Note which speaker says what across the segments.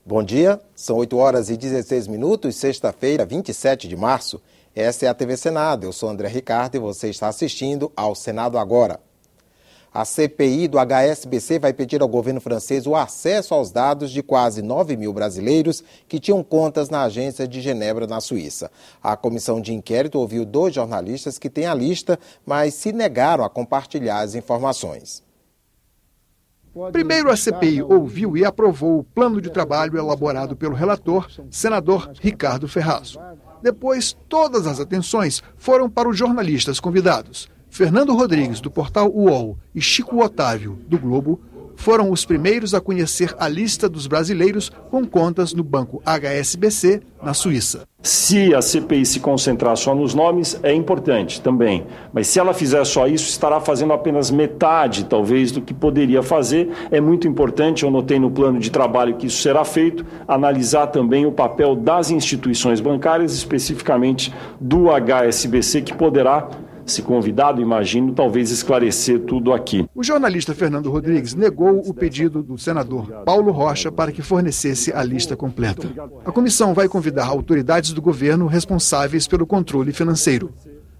Speaker 1: Bom dia, são 8h16, sexta-feira, 27 de março. Essa é a TV Senado, eu sou André Ricardo e você está assistindo ao Senado Agora. A CPI do HSBC vai pedir ao governo francês o acesso aos dados de quase 9 mil brasileiros que tinham contas na agência de Genebra, na Suíça. A comissão de inquérito ouviu 2 jornalistas que têm a lista, mas se negaram a compartilhar as informações.
Speaker 2: Primeiro, a CPI ouviu e aprovou o plano de trabalho elaborado pelo relator, senador Ricardo Ferrazzo. Depois, todas as atenções foram para os jornalistas convidados. Fernando Rodrigues, do portal UOL, e Chico Otávio, do Globo, foram os primeiros a conhecer a lista dos brasileiros com contas no banco HSBC, na Suíça.
Speaker 3: Se a CPI se concentrar só nos nomes, é importante também. Mas se ela fizer só isso, estará fazendo apenas metade, talvez, do que poderia fazer. É muito importante, eu notei no plano de trabalho que isso será feito, analisar também o papel das instituições bancárias, especificamente do HSBC, que poderá, se convidado, imagino, talvez esclarecer tudo aqui.
Speaker 2: O jornalista Fernando Rodrigues negou o pedido do senador Paulo Rocha para que fornecesse a lista completa. A comissão vai convidar autoridades do governo responsáveis pelo controle financeiro.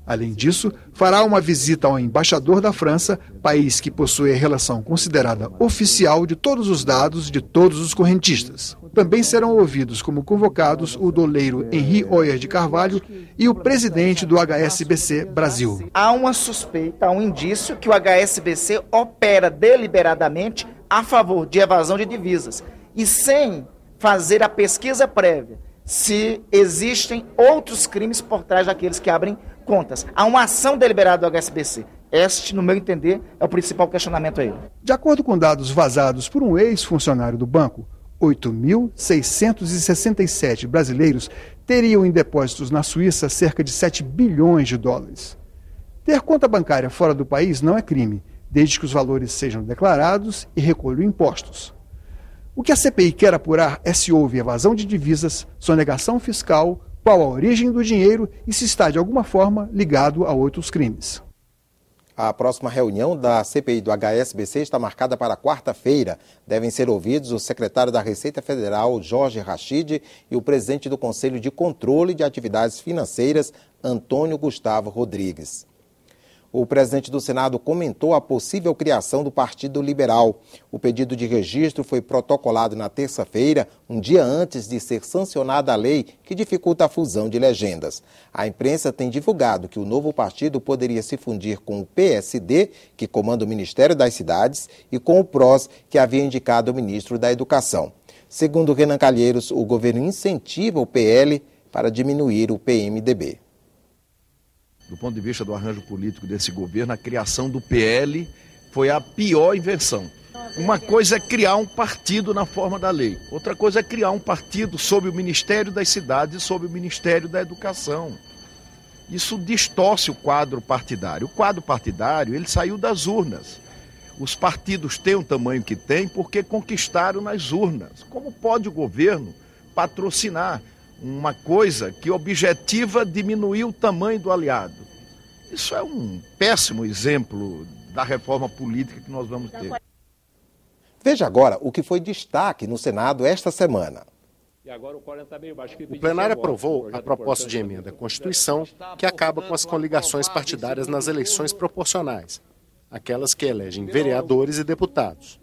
Speaker 2: Além disso, fará uma visita ao embaixador da França, país que possui a relação considerada oficial de todos os dados de todos os correntistas. Também serão ouvidos como convocados o doleiro Henri Oyer de Carvalho e o presidente do HSBC Brasil.
Speaker 4: Há uma suspeita, há um indício que o HSBC opera deliberadamente a favor de evasão de divisas e sem fazer a pesquisa prévia se existem outros crimes por trás daqueles que abrem contas. Há uma ação deliberada do HSBC. Este, no meu entender, é o principal questionamento a ele.
Speaker 2: De acordo com dados vazados por um ex-funcionário do banco, 8.667 brasileiros teriam em depósitos na Suíça cerca de 7 bilhões de dólares. Ter conta bancária fora do país não é crime, desde que os valores sejam declarados e recolham impostos. O que a CPI quer apurar é se houve evasão de divisas, sonegação fiscal, qual a origem do dinheiro e se está, de alguma forma, ligado a outros crimes.
Speaker 1: A próxima reunião da CPI do HSBC está marcada para quarta-feira. Devem ser ouvidos o secretário da Receita Federal, Jorge Rachid, e o presidente do Conselho de Controle de Atividades Financeiras, Antônio Gustavo Rodrigues. O presidente do Senado comentou a possível criação do Partido Liberal. O pedido de registro foi protocolado na terça-feira, um dia antes de ser sancionada a lei que dificulta a fusão de legendas. A imprensa tem divulgado que o novo partido poderia se fundir com o PSD, que comanda o Ministério das Cidades, e com o PROS, que havia indicado o ministro da Educação. Segundo Renan Calheiros, o governo incentiva o PL para diminuir o PMDB.
Speaker 5: Do ponto de vista do arranjo político desse governo, a criação do PL foi a pior invenção. Uma coisa é criar um partido na forma da lei, outra coisa é criar um partido sob o Ministério das Cidades e sob o Ministério da Educação. Isso distorce o quadro partidário. O quadro partidário, ele saiu das urnas. Os partidos têm o tamanho que têm porque conquistaram nas urnas. Como pode o governo patrocinar uma coisa que objetiva diminuir o tamanho do aliado? Isso é um péssimo exemplo da reforma política que nós vamos ter.
Speaker 1: Veja agora o que foi destaque no Senado esta semana.
Speaker 6: O plenário aprovou a proposta de emenda à Constituição que acaba com as coligações partidárias nas eleições proporcionais, aquelas que elegem vereadores e deputados.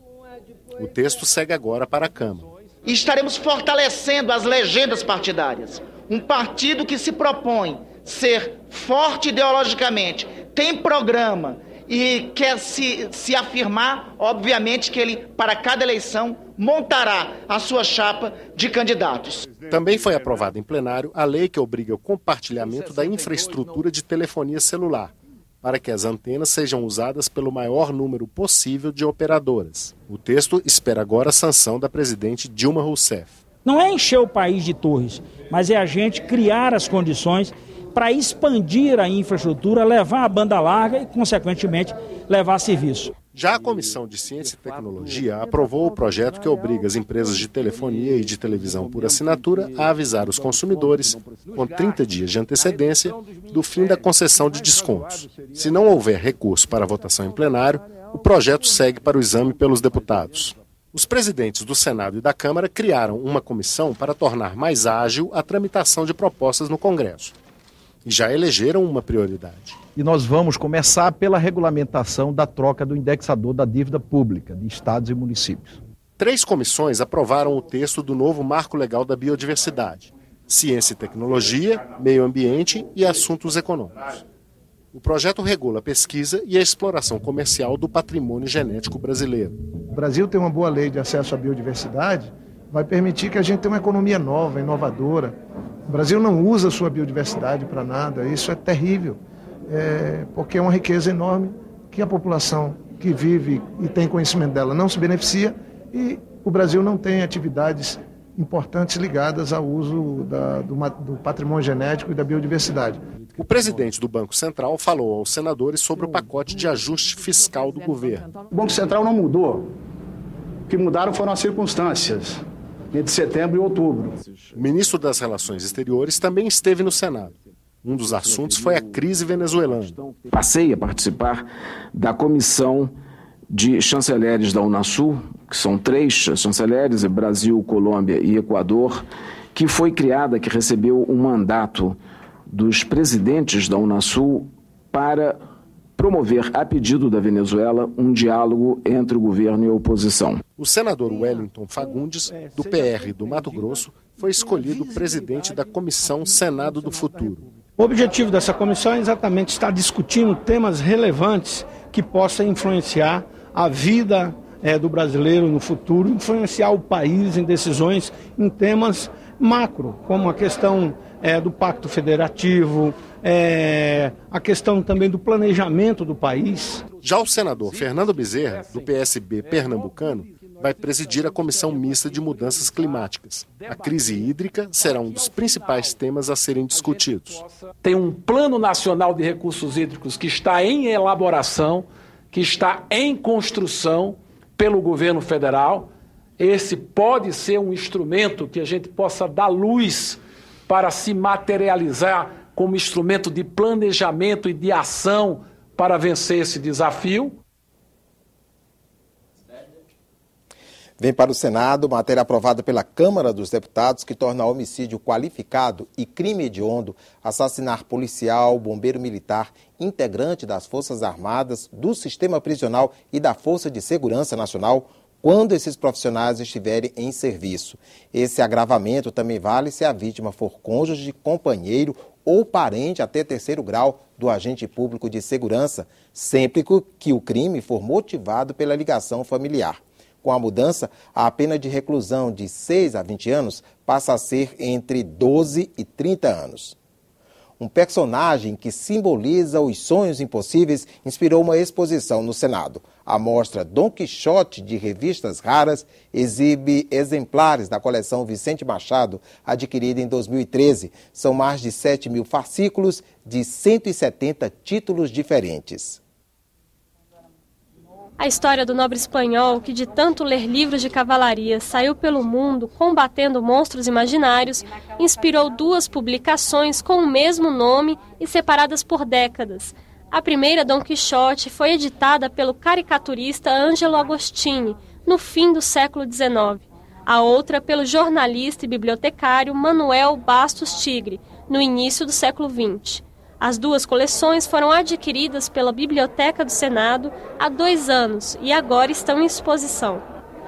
Speaker 6: O texto segue agora para a Câmara.
Speaker 4: E estaremos fortalecendo as legendas partidárias. Um partido que se propõe ser forte ideologicamente, tem programa e quer se afirmar, obviamente que ele, para cada eleição, montará a sua chapa de candidatos.
Speaker 6: Também foi aprovada em plenário a lei que obriga o compartilhamento da infraestrutura de telefonia celular, para que as antenas sejam usadas pelo maior número possível de operadoras. O texto espera agora a sanção da presidente Dilma Rousseff.
Speaker 7: Não é encher o país de torres, mas é a gente criar as condições para expandir a infraestrutura, levar a banda larga e, consequentemente, levar serviço.
Speaker 6: Já a Comissão de Ciência e Tecnologia aprovou o projeto que obriga as empresas de telefonia e de televisão por assinatura a avisar os consumidores, com 30 dias de antecedência, do fim da concessão de descontos. Se não houver recurso para a votação em plenário, o projeto segue para o exame pelos deputados. Os presidentes do Senado e da Câmara criaram uma comissão para tornar mais ágil a tramitação de propostas no Congresso. E já elegeram uma prioridade.
Speaker 5: E nós vamos começar pela regulamentação da troca do indexador da dívida pública de estados e municípios.
Speaker 6: 3 comissões aprovaram o texto do novo Marco Legal da Biodiversidade: Ciência e Tecnologia, Meio Ambiente e Assuntos Econômicos. O projeto regula a pesquisa e a exploração comercial do patrimônio genético brasileiro.
Speaker 8: O Brasil tem uma boa lei de acesso à biodiversidade, vai permitir que a gente tenha uma economia nova, inovadora. O Brasil não usa a sua biodiversidade para nada, isso é terrível, porque é uma riqueza enorme que a população que vive e tem conhecimento dela não se beneficia, e o Brasil não tem atividades importantes ligadas ao uso do patrimônio genético e da biodiversidade.
Speaker 6: O presidente do Banco Central falou aos senadores sobre o pacote de ajuste fiscal do governo.
Speaker 9: O Banco Central não mudou. O que mudaram foram as circunstâncias, entre setembro e outubro.
Speaker 6: O ministro das Relações Exteriores também esteve no Senado. Um dos assuntos foi a crise venezuelana.
Speaker 10: Passei a participar da comissão de chanceleres da Unasul, que são 3 chanceleres, Brasil, Colômbia e Equador, que foi criada, que recebeu um mandato dos presidentes da Unasul para promover, a pedido da Venezuela, um diálogo entre o governo e a oposição.
Speaker 6: O senador Wellington Fagundes, do PR do Mato Grosso, foi escolhido presidente da Comissão Senado do Futuro.
Speaker 7: O objetivo dessa comissão é exatamente estar discutindo temas relevantes que possam influenciar a vida do brasileiro no futuro, influenciar o país em decisões em temas macro, como a questão do Pacto Federativo, a questão também do planejamento do país.
Speaker 6: Já o senador Fernando Bezerra, do PSB pernambucano, vai presidir a Comissão Mista de Mudanças Climáticas. A crise hídrica será um dos principais temas a serem discutidos.
Speaker 11: Tem um Plano Nacional de Recursos Hídricos que está em elaboração, que está em construção pelo governo federal. Esse pode ser um instrumento que a gente possa dar luz para se materializar como instrumento de planejamento e de ação para vencer esse desafio.
Speaker 1: Vem para o Senado matéria aprovada pela Câmara dos Deputados que torna homicídio qualificado e crime hediondo assassinar policial, bombeiro militar, integrante das Forças Armadas, do Sistema Prisional e da Força de Segurança Nacional, quando esses profissionais estiverem em serviço. Esse agravamento também vale se a vítima for cônjuge, companheiro ou parente até 3º grau do agente público de segurança, sempre que o crime for motivado pela ligação familiar. Com a mudança, a pena de reclusão de 6 a 20 anos passa a ser entre 12 e 30 anos. Um personagem que simboliza os sonhos impossíveis inspirou uma exposição no Senado. A mostra Dom Quixote de Revistas Raras exibe exemplares da coleção Vicente Machado, adquirida em 2013. São mais de 7.000 fascículos de 170 títulos diferentes.
Speaker 12: A história do nobre espanhol, que de tanto ler livros de cavalaria saiu pelo mundo combatendo monstros imaginários, inspirou 2 publicações com o mesmo nome e separadas por décadas. A primeira, Dom Quixote, foi editada pelo caricaturista Ângelo Agostini, no fim do século XIX. A outra, pelo jornalista e bibliotecário Manuel Bastos Tigre, no início do século XX. As 2 coleções foram adquiridas pela Biblioteca do Senado há 2 anos e agora estão em exposição.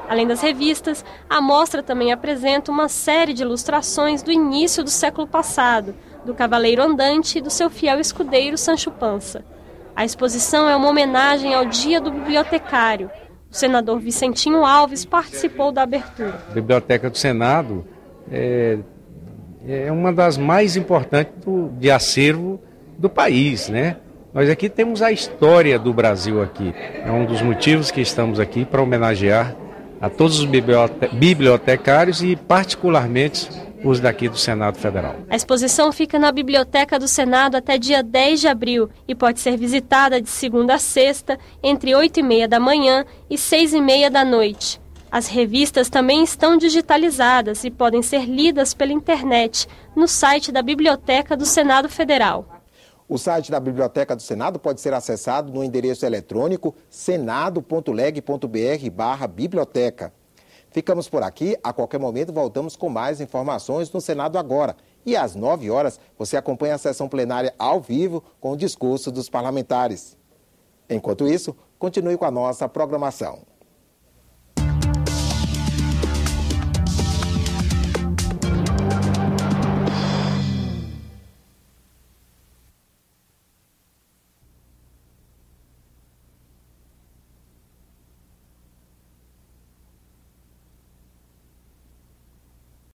Speaker 12: Além das revistas, a mostra também apresenta uma série de ilustrações do início do século passado, do Cavaleiro Andante e do seu fiel escudeiro Sancho Panza. A exposição é uma homenagem ao Dia do Bibliotecário. O senador Vicentinho Alves participou da abertura.
Speaker 13: A Biblioteca do Senado é uma das mais importantes de acervo do país, né? Nós aqui temos a história do Brasil aqui. É um dos motivos que estamos aqui para homenagear a todos os bibliotecários e particularmente os daqui do Senado Federal.
Speaker 12: A exposição fica na Biblioteca do Senado até dia 10 de abril e pode ser visitada de segunda a sexta, entre 8h30 da manhã e 6h30 da noite. As revistas também estão digitalizadas e podem ser lidas pela internet, no site da Biblioteca do Senado Federal.
Speaker 1: O site da Biblioteca do Senado pode ser acessado no endereço eletrônico senado.leg.br/biblioteca. Ficamos por aqui. A qualquer momento voltamos com mais informações no Senado Agora. E às 9 horas você acompanha a sessão plenária ao vivo com o discurso dos parlamentares. Enquanto isso, continue com a nossa programação.